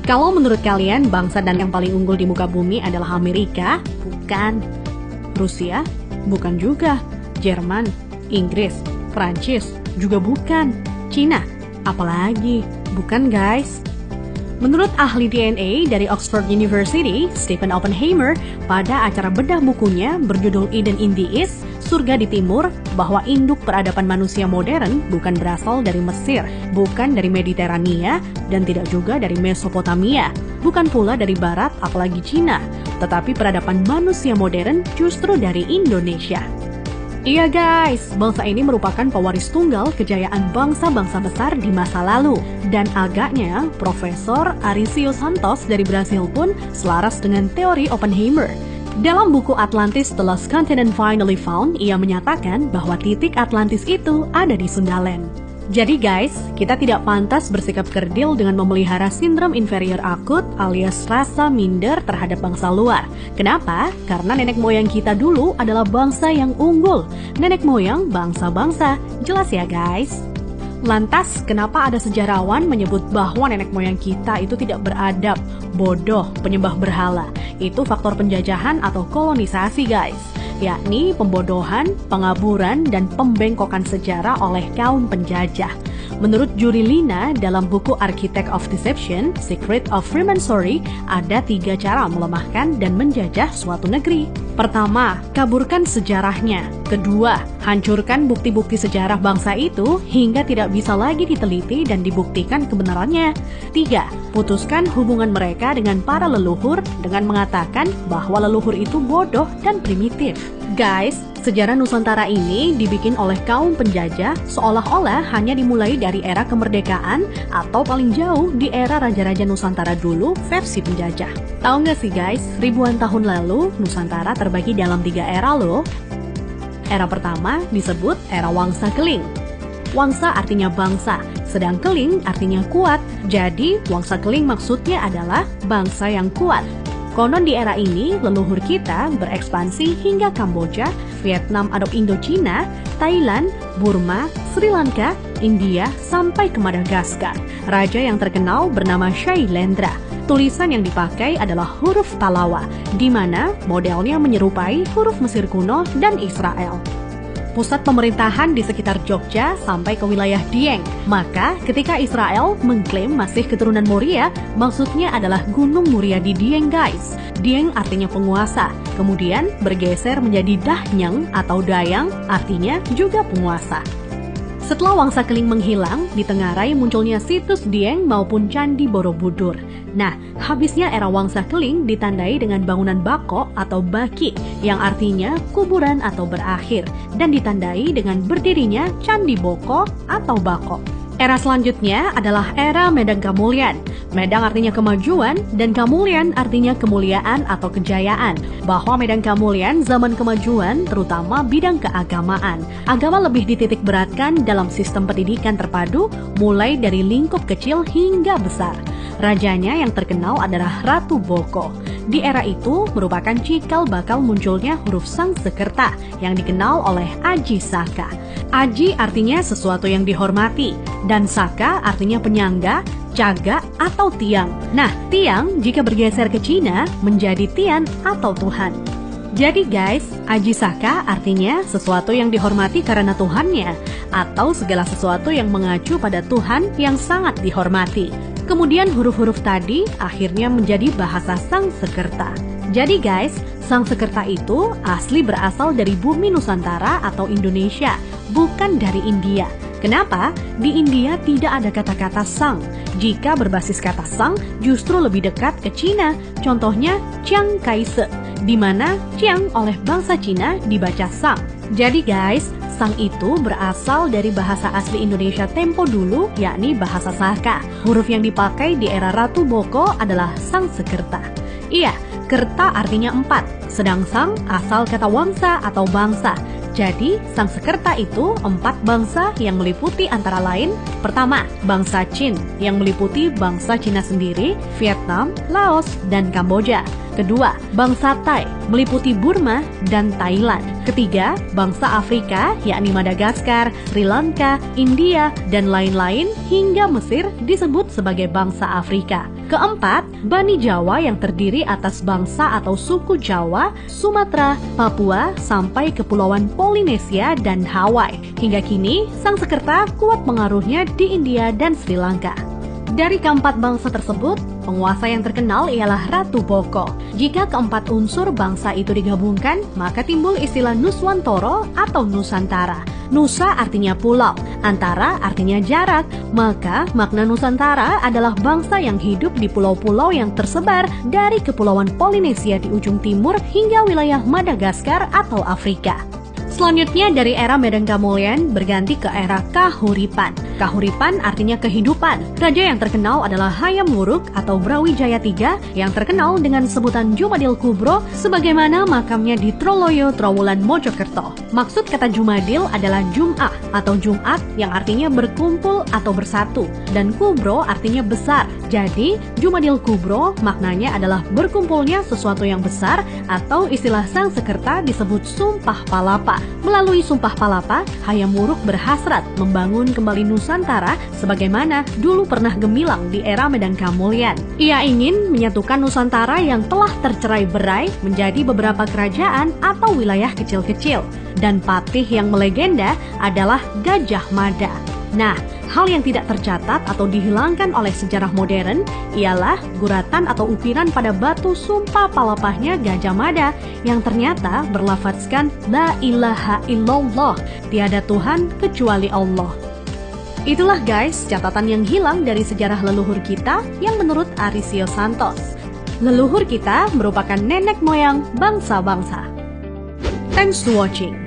Kalau menurut kalian bangsa dan yang paling unggul di muka bumi adalah Amerika? Bukan. Rusia? Bukan juga. Jerman? Inggris? Prancis? Juga bukan. Cina? Apalagi? Bukan guys. Menurut ahli DNA dari Oxford University, Stephen Oppenheimer, pada acara bedah bukunya berjudul Eden in the East, Surga di Timur, bahwa induk peradaban manusia modern bukan berasal dari Mesir, bukan dari Mediterania, dan tidak juga dari Mesopotamia, bukan pula dari Barat apalagi Cina, tetapi peradaban manusia modern justru dari Indonesia. Iya guys, bangsa ini merupakan pewaris tunggal kejayaan bangsa-bangsa besar di masa lalu. Dan agaknya, Profesor Arício Santos dari Brasil pun selaras dengan teori Oppenheimer. Dalam buku Atlantis The Lost Continent Finally Found, ia menyatakan bahwa titik Atlantis itu ada di Sundaland. Jadi guys, kita tidak pantas bersikap kerdil dengan memelihara sindrom inferior akut alias rasa minder terhadap bangsa luar. Kenapa? Karena nenek moyang kita dulu adalah bangsa yang unggul. Nenek moyang bangsa-bangsa. Jelas ya guys? Lantas, kenapa ada sejarawan menyebut bahwa nenek moyang kita itu tidak beradab, bodoh, penyembah berhala? Itu faktor penjajahan atau kolonisasi guys, yakni pembodohan, pengaburan, dan pembengkokan sejarah oleh kaum penjajah. Menurut Juri Lina dalam buku Architect of Deception, Secret of Freemasonry, ada 3 cara melemahkan dan menjajah suatu negeri. Pertama, kaburkan sejarahnya. Kedua, hancurkan bukti-bukti sejarah bangsa itu hingga tidak bisa lagi diteliti dan dibuktikan kebenarannya. 3, putuskan hubungan mereka dengan para leluhur dengan mengatakan bahwa leluhur itu bodoh dan primitif. Guys, sejarah Nusantara ini dibikin oleh kaum penjajah seolah-olah hanya dimulai dari era kemerdekaan atau paling jauh di era Raja-Raja Nusantara dulu versi penjajah. Tahu nggak sih guys, ribuan tahun lalu Nusantara terbagi dalam 3 era loh. Era pertama disebut era Wangsa Keling. Wangsa artinya bangsa, sedang Keling artinya kuat. Jadi Wangsa Keling maksudnya adalah bangsa yang kuat. Konon di era ini, leluhur kita berekspansi hingga Kamboja, Vietnam atau Indochina, Thailand, Burma, Sri Lanka, India, sampai ke Madagaskar. Raja yang terkenal bernama Shailendra. Tulisan yang dipakai adalah huruf Talawa, di mana modelnya menyerupai huruf Mesir kuno dan Israel. Pusat pemerintahan di sekitar Jogja sampai ke wilayah Dieng. Maka ketika Israel mengklaim masih keturunan Moria, maksudnya adalah Gunung Muria di Dieng guys. Dieng artinya penguasa, kemudian bergeser menjadi Dahnyang atau Dayang, artinya juga penguasa. Setelah Wangsa Keling menghilang, di Tenggarai munculnya situs Dieng maupun Candi Borobudur. Nah, habisnya era Wangsa Keling ditandai dengan bangunan Bako atau Baki, yang artinya kuburan atau berakhir, dan ditandai dengan berdirinya Candi Boko atau Bako. Era selanjutnya adalah era Medang Kamulyan. Medang artinya kemajuan dan Kamulyan artinya kemuliaan atau kejayaan. Bahwa Medang Kamulyan zaman kemajuan terutama bidang keagamaan. Agama lebih dititik beratkan dalam sistem pendidikan terpadu mulai dari lingkup kecil hingga besar. Rajanya yang terkenal adalah Ratu Boko. Di era itu merupakan cikal bakal munculnya huruf Sangsekerta yang dikenal oleh Aji Saka. Aji artinya sesuatu yang dihormati, dan Saka artinya penyangga, caga, atau tiang. Nah, tiang jika bergeser ke Cina menjadi Tian atau Tuhan. Jadi guys, Aji Saka artinya sesuatu yang dihormati karena Tuhannya, atau segala sesuatu yang mengacu pada Tuhan yang sangat dihormati. Kemudian huruf-huruf tadi akhirnya menjadi bahasa Sangsekerta. Jadi guys, Sangsekerta itu asli berasal dari bumi Nusantara atau Indonesia, bukan dari India. Kenapa? Di India tidak ada kata-kata sang. Jika berbasis kata sang, justru lebih dekat ke Cina. Contohnya Chiang Kai-shek, di mana Chiang oleh bangsa Cina dibaca sang. Jadi guys, sang itu berasal dari bahasa asli Indonesia tempo dulu, yakni bahasa Saka. Huruf yang dipakai di era Ratu Boko adalah Sangsekerta. Iya, kerta artinya 4, sedang sang asal kata wangsa atau bangsa. Jadi, Sangsekerta itu 4 bangsa yang meliputi antara lain: pertama, bangsa Qin yang meliputi bangsa Cina sendiri, Vietnam, Laos, dan Kamboja. Kedua, bangsa Thai meliputi Burma dan Thailand. Ketiga, bangsa Afrika, yakni Madagaskar, Sri Lanka, India, dan lain-lain hingga Mesir disebut sebagai bangsa Afrika. Keempat, Bani Jawa yang terdiri atas bangsa atau suku Jawa, Sumatera, Papua, sampai Kepulauan Polinesia dan Hawaii. Hingga kini, Sangsekerta kuat pengaruhnya di India dan Sri Lanka. Dari keempat bangsa tersebut, penguasa yang terkenal ialah Ratu Boko. Jika keempat unsur bangsa itu digabungkan, maka timbul istilah Nuswantara atau Nusantara. Nusa artinya pulau, antara artinya jarak, maka makna Nusantara adalah bangsa yang hidup di pulau-pulau yang tersebar dari Kepulauan Polinesia di ujung timur hingga wilayah Madagaskar atau Afrika. Selanjutnya dari era Medan Kamulyan berganti ke era Kahuripan. Kahuripan artinya kehidupan. Raja yang terkenal adalah Hayam Wuruk atau Brawijaya III yang terkenal dengan sebutan Jumadil Kubro sebagaimana makamnya di Troloyo, Trowulan, Mojokerto. Maksud kata Jumadil adalah Jum'ah atau Jumat yang artinya berkumpul atau bersatu dan Kubro artinya besar. Jadi Jumadil Kubro maknanya adalah berkumpulnya sesuatu yang besar atau istilah Sangsekerta disebut Sumpah Palapa. Melalui Sumpah Palapa, Hayam Wuruk berhasrat membangun kembali Nusantara sebagaimana dulu pernah gemilang di era Medan Kamulyan. Ia ingin menyatukan Nusantara yang telah tercerai-berai menjadi beberapa kerajaan atau wilayah kecil-kecil. Dan patih yang melegenda adalah Gajah Mada. Nah, hal yang tidak tercatat atau dihilangkan oleh sejarah modern ialah guratan atau ukiran pada batu sumpah palapahnya Gajah Mada yang ternyata berlafadzkan La ilaha illallah, tiada Tuhan kecuali Allah. Itulah guys catatan yang hilang dari sejarah leluhur kita yang menurut Arisio Santos. Leluhur kita merupakan nenek moyang bangsa-bangsa. Thanks to watching.